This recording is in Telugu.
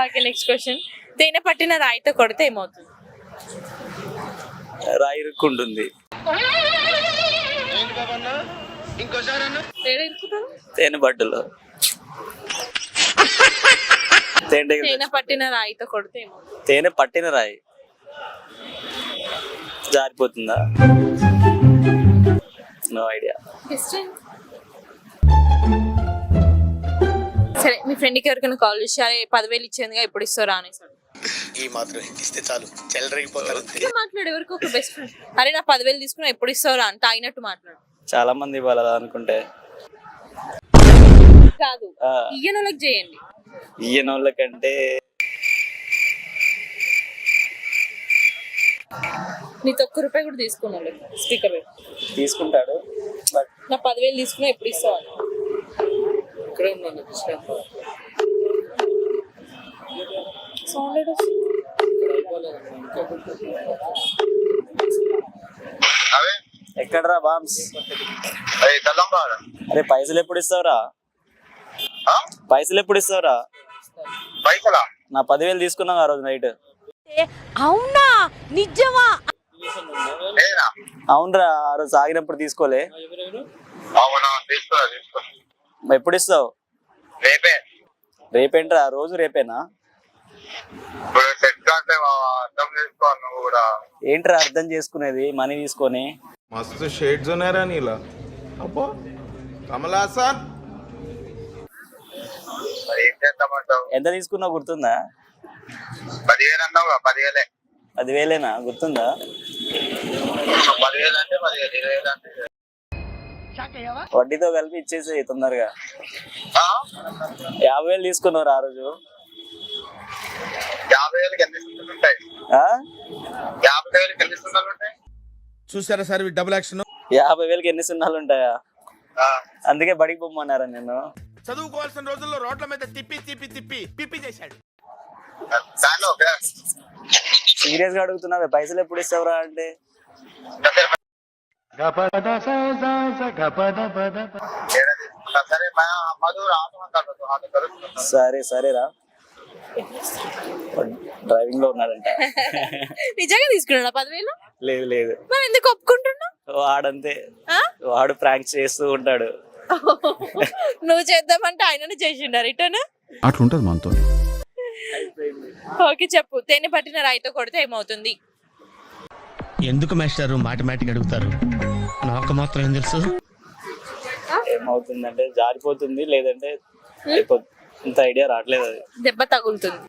Okay, next question. తేనె పట్టిన రాయితో కొడితే ఏమవుతుంది? రాయి ఇరుక్కుంటుంది. ఏడ ఇరుక్కుతారు? తేనె బట్టలు. తేనె పట్టిన రాయితో కొడితే ఏమవుతుంది? తేనె పట్టిన రాయి జారిపోతుందా? No idea. సరే, మీ ఫ్రెండ్కి ఎవరికైనా కాల్ చేసి అరే 10,000 ఇచ్చేందుగా ఎప్పుడు ఇస్తారా అనేసాడు. ఈ మాత్రం ఇస్తే చాలు చెల్లరగిపోతారు. మాట్లాడు ఎవరికి ఒక బెస్ట్ ఫ్రెండ్, అరే నా 10,000 తీసుకున్నా ఎప్పుడు ఇస్తారా అని తాగినట్టు మాట్లాడు. చాలా మంది ఇవ్వాలి అనుకుంటే కాదు, ఇయ్యనోళ్ళకి చేయండి. ఈయనోళ్ళకంటే నీతో ₹1 కూడా తీసుకున్నాడు స్పీకర్ తీసుకుంటాడు. బట్ నా 10,000 తీసుకున్నా ఎప్పుడు ఇస్తావు? ఇక్కడే ఉన్నాను. సౌండ్ ఎక్కడరా బామ్స్? అరే పైసలు ఎప్పుడు ఇస్తావురా? పైసలు ఎప్పుడు ఇస్తావురా? పైసలా? నా 10,000 తీసుకున్నావు ఆ రోజు నైట్. అవునా? నిజమా? అవునరా, ఆ రోజు ఆగినప్పుడు తీసుకోలే. ఎప్పుడు ఇస్తావు? రేపే. రేపేంట్రా? రోజు రేపేనా? ఏంట్రా అర్థం చేసుకునేది? మనీ తీసుకొని मस्त शेड्स ఉన్నారా నీలా? అబ్బో కమలాసన్. ఎంత తీసుకున్నావు గుర్తుందా? 10,000 అన్నావు. 10,000. 10,000 గుర్తుందా? 10,000 అంటే 10,000, 20,000 అంటే వడ్డీతో కలిపి ఇచ్చేసి తొందరగా. 50,000 తీసుకున్నారు ఆ రోజు. 50,000కి ఎన్ని సున్నాలు ఉంటాయి? 50,000కి ఎన్ని సున్నాలు ఉంటాయి? చూసారా సార్ డబుల్ యాక్షన్. 50,000కి ఎన్ని సున్నాలు ఉంటాయా? అందుకే బడికి పొమ్మన్నారా నేను. చదువుకోవాల్సిన రోజుల్లో రోడ్ల మీద తిప్పి తిప్పి తిప్పి పిప్పి చేశాడు. సీరియస్ గా అడుగుతున్నావే, పైసలు ఎప్పుడు ఇస్తావురా అంటే సరే సరేరా. డ్రైవింగ్ లో ఉన్నాడంట. నిజంగా తీసుకున్నాడా 10,000? లేదు లేదు. మరి ఎందుకు ఒప్పుకుంటున్నావు? వాడంతే, వాడు ప్రాంక్ చేస్తూ ఉంటాడు. నువ్వు చేద్దామంటే ఆయననే చేసిండా రిటర్న్? అట్లుంటది మనతో. ఓకే చెప్పు, తేనె పట్టిన రాయితో కొడితే ఏమవుతుంది? ఎందుకు మాస్టారు మాటమాటిక్ అడుగుతారు? నాకు మాత్రం ఏం తెలుసు. ఏమవుతుందంటే జారిపోతుంది, లేదంటే ఇంత ఐడియా రావట్లేదు. అది దెబ్బ తగులుతుంది.